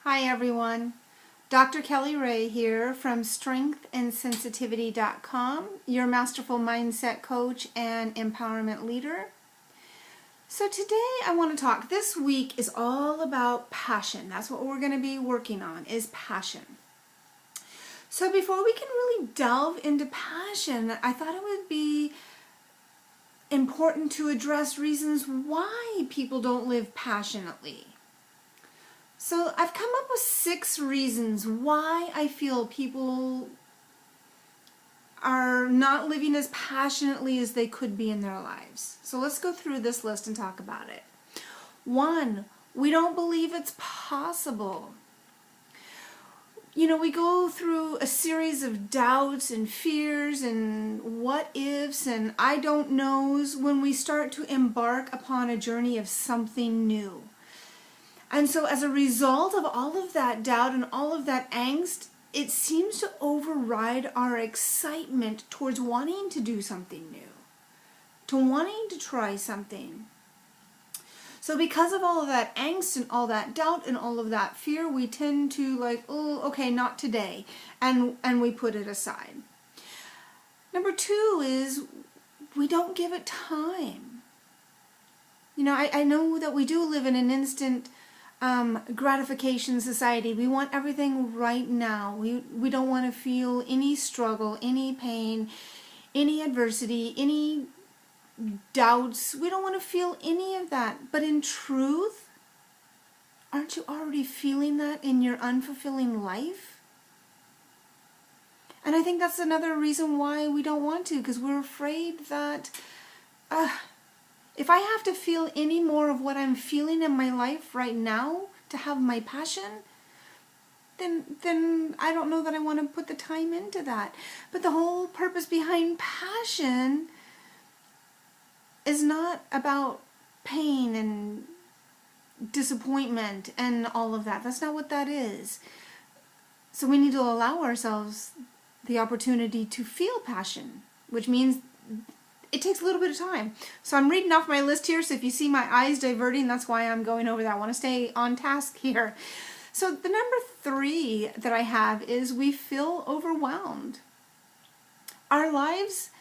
Hi everyone, Dr. Kelly Ray here from strengthandsensitivity.com, your masterful mindset coach and empowerment leader. So today I want to talk, this week is all about passion. That's what we're going to be working on, is passion. So before we can really delve into passion, I thought it would be important to address reasons why people don't live passionately. So I've come up with 6 reasons why I feel people are not living as passionately as they could be in their lives. So let's go through this list and talk about it. 1, we don't believe it's possible. You know, we go through a series of doubts and fears and what ifs and I don't knows when we start to embark upon a journey of something new. And so as a result of all of that doubt and all of that angst, it seems to override our excitement towards wanting to do something new, to wanting to try something. So because of all of that angst and all that doubt and all of that fear, we tend to oh, okay, not today, and we put it aside. Number 2 is we don't give it time. You know, I know that we do live in an instant gratification society. We want everything right now. We don't want to feel any struggle, any pain, any adversity, any doubts. We don't want to feel any of that. But in truth, aren't you already feeling that in your unfulfilling life? And I think that's another reason why we don't want to, because we're afraid that if I have to feel any more of what I'm feeling in my life right now to have my passion, then I don't know that I want to put the time into that. But the whole purpose behind passion is not about pain and disappointment and all of that. That's not what that is. So we need to allow ourselves the opportunity to feel passion, which means it takes a little bit of time. So I'm reading off my list here, so if you see my eyes diverting, that's why I'm going over that. I want to stay on task here. So the number 3 that I have is we feel overwhelmed. Our lives,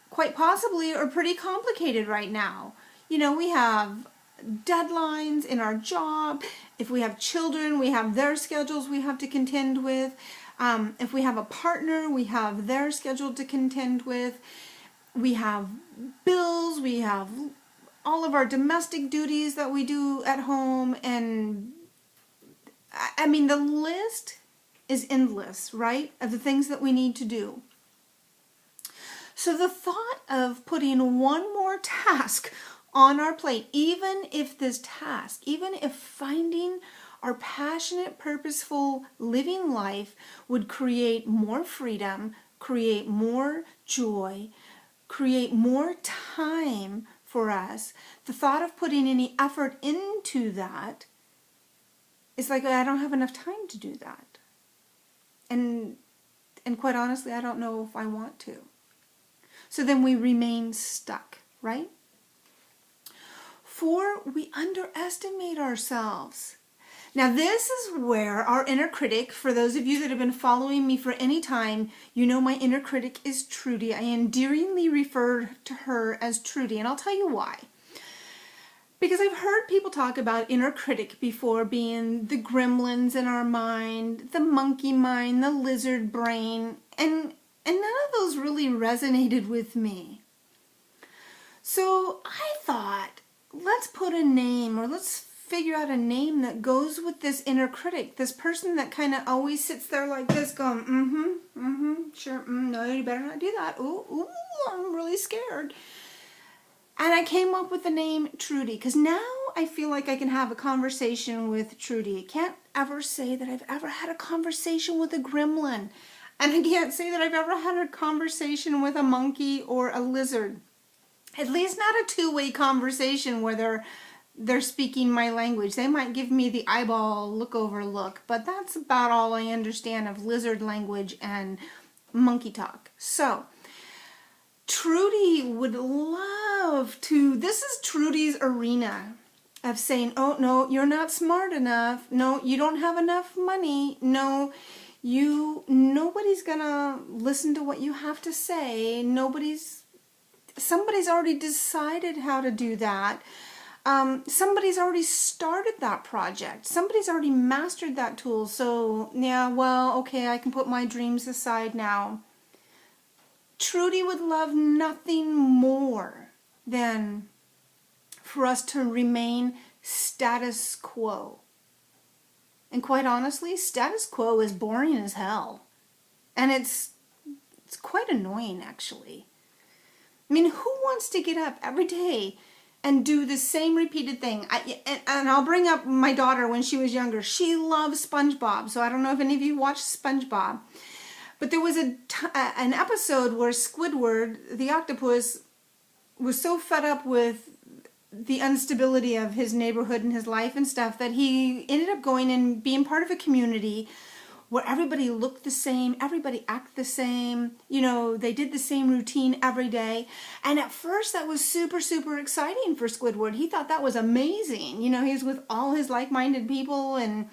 quite possibly, are pretty complicated right now. You know, we have deadlines in our job. If we have children, we have their schedules we have to contend with. If we have a partner, we have their schedule to contend with. We have bills, we have all of our domestic duties that we do at home, and I mean the list is endless, right, of the things that we need to do. So the thought of putting one more task on our plate, even if finding our passionate, purposeful living life would create more freedom, create more joy, create more time for us, the thought of putting any effort into that is like, I don't have enough time to do that. And quite honestly, I don't know if I want to. So then we remain stuck, right? 4, we underestimate ourselves. Now this is where our inner critic, for those of you that have been following me for any time, you know my inner critic is Trudy. I endearingly refer to her as Trudy, and I'll tell you why. Because I've heard people talk about inner critic before being the gremlins in our mind, the monkey mind, the lizard brain, and none of those really resonated with me. So I thought, let's put a name, or let's figure out a name that goes with this inner critic, this person that kind of always sits there like this going, sure, no, you better not do that. Ooh, I'm really scared. And I came up with the name Trudy, because now I feel like I can have a conversation with Trudy. I can't ever say that I've ever had a conversation with a gremlin. And I can't say that I've ever had a conversation with a monkey or a lizard. At least not a two-way conversation where they're speaking my language. They might give me the eyeball look over look, but that's about all I understand of lizard language and monkey talk. So Trudy would love to, this is Trudy's arena. of saying, oh, no, you're not smart enough. No, you don't have enough money. No, nobody's gonna listen to what you have to say. Somebody's already decided how to do that. Somebody's already started that project. Somebody's already mastered that tool. So, yeah, well, okay, I can put my dreams aside now. Trudy would love nothing more than for us to remain status quo. And quite honestly, status quo is boring as hell. And it's quite annoying, actually. I mean, who wants to get up every day and do the same repeated thing? And I'll bring up my daughter when she was younger. She loves SpongeBob. So I don't know if any of you watched SpongeBob. But there was an episode where Squidward, the octopus, was so fed up with the instability of his neighborhood and his life and stuff that he ended up going and being part of a community where everybody looked the same, everybody acted the same, they did the same routine every day. And at first that was super, super exciting for Squidward. He thought that was amazing. He was with all his like-minded people and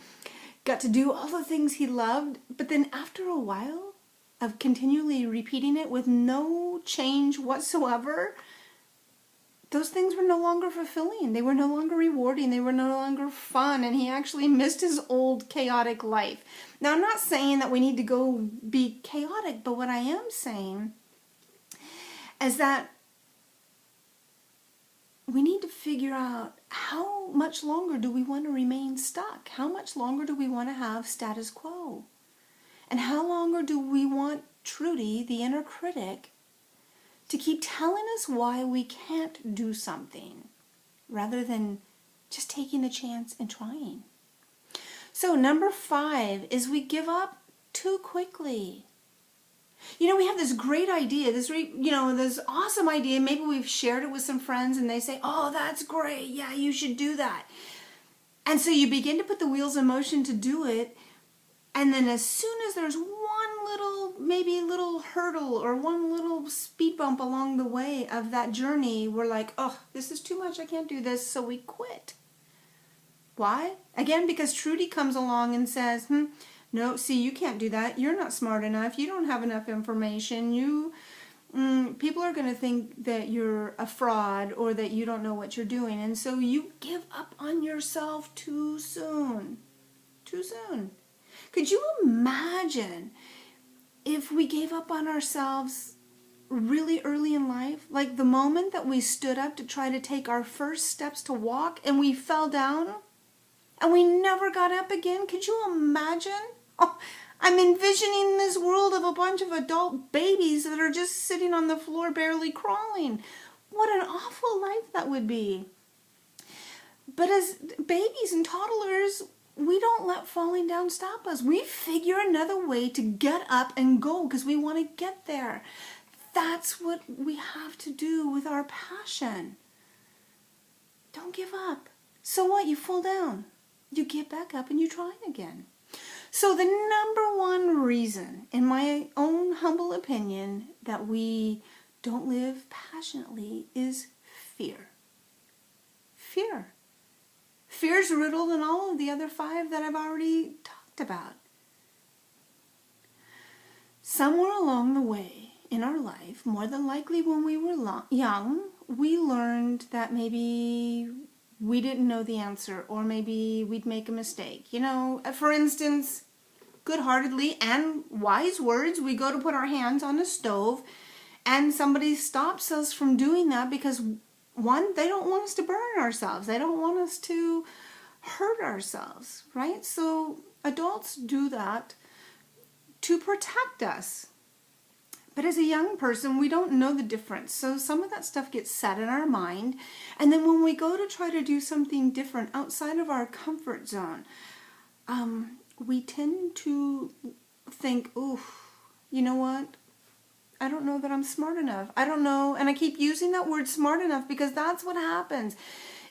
got to do all the things he loved. But then after a while of continually repeating it with no change whatsoever, those things were no longer fulfilling. They were no longer rewarding. They were no longer fun. And he actually missed his old chaotic life. Now, I'm not saying that we need to go be chaotic, but what I am saying is that we need to figure out how much longer do we want to remain stuck? How much longer do we want to have status quo? And how longer do we want Trudy, the inner critic, to keep telling us why we can't do something rather than just taking a chance and trying? So number 5 is we give up too quickly. We have this great idea, this awesome idea. Maybe we've shared it with some friends and they say, oh, that's great. Yeah, you should do that. And so you begin to put the wheels in motion to do it. And then as soon as there's one little hurdle or one little speed bump along the way of that journey, we're like, oh, this is too much. I can't do this. So we quit. Why? Again, because Trudy comes along and says, no, see, you can't do that. You're not smart enough. You don't have enough information. People are going to think that you're a fraud or that you don't know what you're doing. And so you give up on yourself too soon. Too soon. Could you imagine if we gave up on ourselves really early in life? Like the moment that we stood up to try to take our first steps to walk and we fell down and we never got up again? Could you imagine? Oh, I'm envisioning this world of a bunch of adult babies that are just sitting on the floor barely crawling. What an awful life that would be. But as babies and toddlers, we don't let falling down stop us. We figure another way to get up and go because we want to get there. That's what we have to do with our passion. Don't give up. So what? You fall down. You get back up and you try again. So the number one reason, in my own humble opinion, that we don't live passionately is fear. Fear. Fear's riddled in all of the other 5 that I've already talked about. Somewhere along the way in our life, more than likely when we were young, we learned that maybe we didn't know the answer or maybe we'd make a mistake. For instance, good-heartedly and wise words, we go to put our hands on a stove and somebody stops us from doing that because one, they don't want us to burn ourselves. They don't want us to hurt ourselves, right? So adults do that to protect us. But as a young person, we don't know the difference. So some of that stuff gets set in our mind. And then when we go to try to do something different outside of our comfort zone, we tend to think, ooh, you know what? I don't know that I'm smart enough. I don't know. And I keep using that word smart enough because that's what happens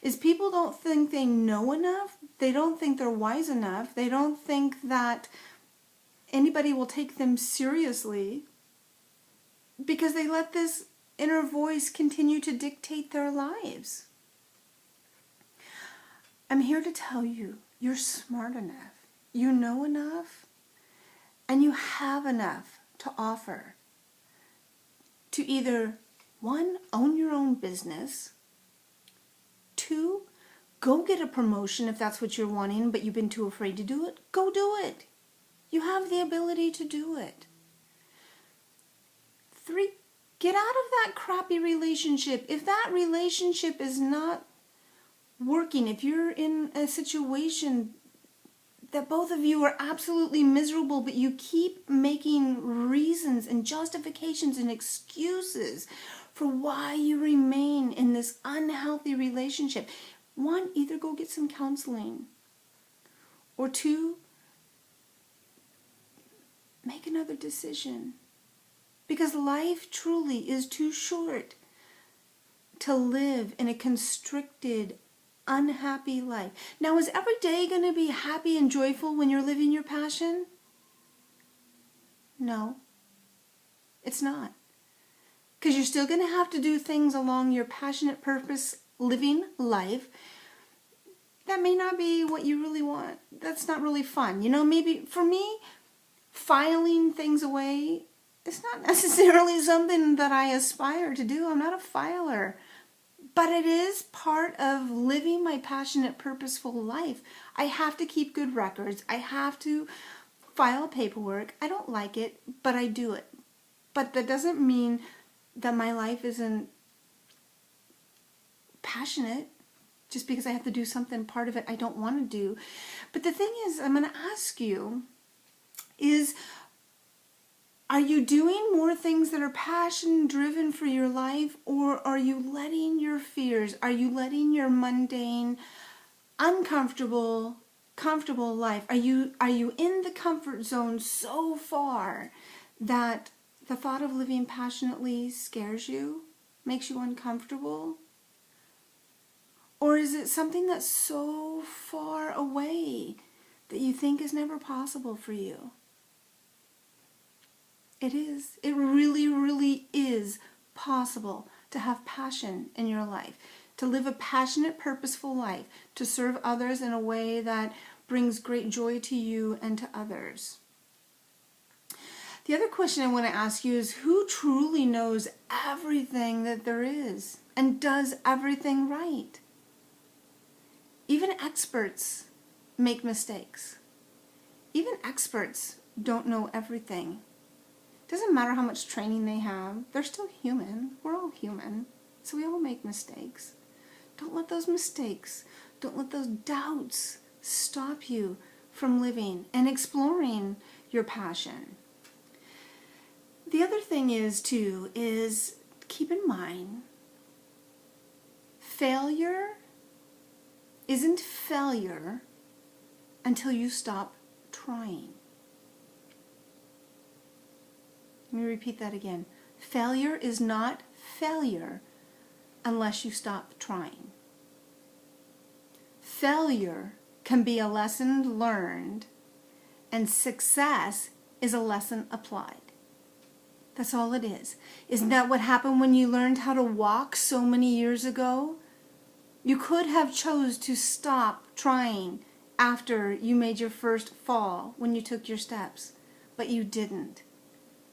is people don't think they know enough. They don't think they're wise enough. They don't think that anybody will take them seriously because they let this inner voice continue to dictate their lives. I'm here to tell you, you're smart enough, you know enough, and you have enough to offer to either, one, own your own business, two, go get a promotion if that's what you're wanting, but you've been too afraid to do it. Go do it. You have the ability to do it. Three, get out of that crappy relationship. If that relationship is not working, if you're in a situation that both of you are absolutely miserable, but you keep making reasons and justifications and excuses for why you remain in this unhealthy relationship. One, either go get some counseling, or two, make another decision. Because life truly is too short to live in a constricted, unhappy life. Now, is every day going to be happy and joyful when you're living your passion? No, it's not. Because you're still going to have to do things along your passionate purpose living life that may not be what you really want. That's not really fun. You know, maybe for me, filing things away, it's not necessarily something that I aspire to do. I'm not a filer. But it is part of living my passionate, purposeful life. I have to keep good records. I have to file paperwork. I don't like it, but I do it. But that doesn't mean that my life isn't passionate just because I have to do something, part of it I don't want to do. But the thing is, I'm going to ask you is, are you doing more things that are passion-driven for your life, or are you letting your fears, are you letting your mundane, uncomfortable, comfortable life, are you in the comfort zone so far that the thought of living passionately scares you, makes you uncomfortable? Or is it something that's so far away that you think is never possible for you? It is. It really, really is possible to have passion in your life, to live a passionate, purposeful life, to serve others in a way that brings great joy to you and to others. The other question I want to ask you is, who truly knows everything that there is and does everything right? Even experts make mistakes. Even experts don't know everything. It doesn't matter how much training they have. They're still human. We're all human. So we all make mistakes. Don't let those mistakes, don't let those doubts stop you from living and exploring your passion. The other thing is, too, is keep in mind, failure isn't failure until you stop trying. Let me repeat that again. Failure is not failure unless you stop trying. Failure can be a lesson learned, and success is a lesson applied. That's all it is. Isn't that what happened when you learned how to walk so many years ago? You could have chose to stop trying after you made your first fall when you took your steps, but you didn't.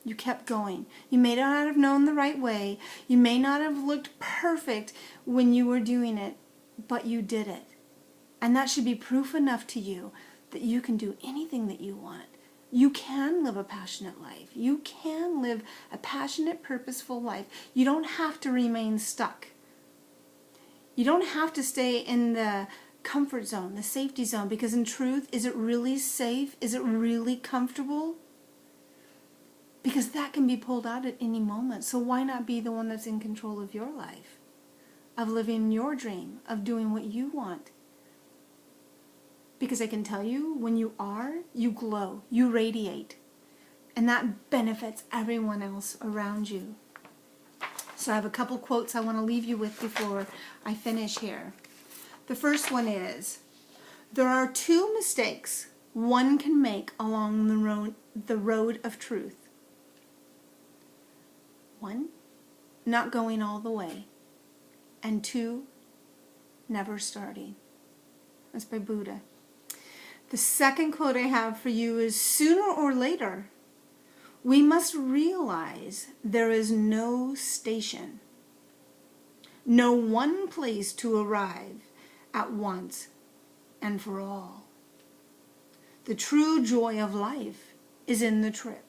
You kept going. You may not have known the right way. You may not have looked perfect when you were doing it, but you did it. And that should be proof enough to you that you can do anything that you want. You can live a passionate life. You can live a passionate, purposeful life. You don't have to remain stuck. You don't have to stay in the comfort zone, the safety zone, because in truth, is it really safe? Is it really comfortable? Because that can be pulled out at any moment. So why not be the one that's in control of your life, of living your dream, of doing what you want? Because I can tell you, when you are, you glow, you radiate, and that benefits everyone else around you. So I have a couple quotes I want to leave you with before I finish here. The first one is, there are two mistakes one can make along the road of truth. One, not going all the way. And two, never starting. That's by Buddha. The second quote I have for you is, sooner or later, we must realize there is no station, no one place to arrive at once and for all. The true joy of life is in the trip.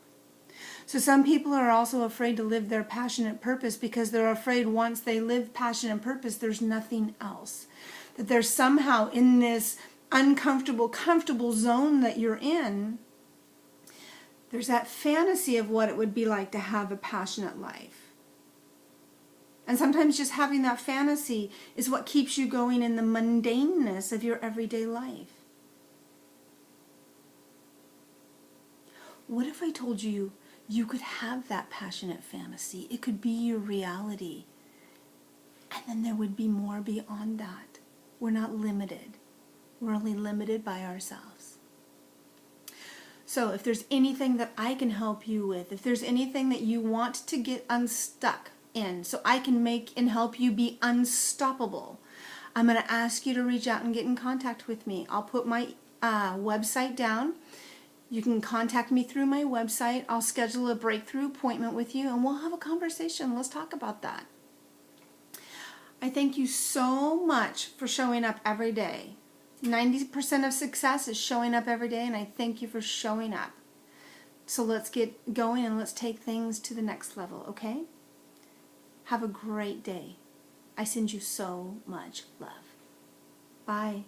So some people are also afraid to live their passionate purpose because they're afraid once they live passionate purpose, there's nothing else. That they're somehow in this uncomfortable, comfortable zone that you're in. There's that fantasy of what it would be like to have a passionate life. And sometimes just having that fantasy is what keeps you going in the mundaneness of your everyday life. What if I told you you could have that passionate fantasy? It could be your reality. And then there would be more beyond that. We're not limited. We're only limited by ourselves. So if there's anything that I can help you with, if there's anything that you want to get unstuck in, so I can make and help you be unstoppable, I'm going to ask you to reach out and get in contact with me. I'll put my website down. You can contact me through my website. I'll schedule a breakthrough appointment with you and we'll have a conversation. Let's talk about that. I thank you so much for showing up every day. 90% of success is showing up every day, and I thank you for showing up. So let's get going and let's take things to the next level, okay? Have a great day. I send you so much love. Bye.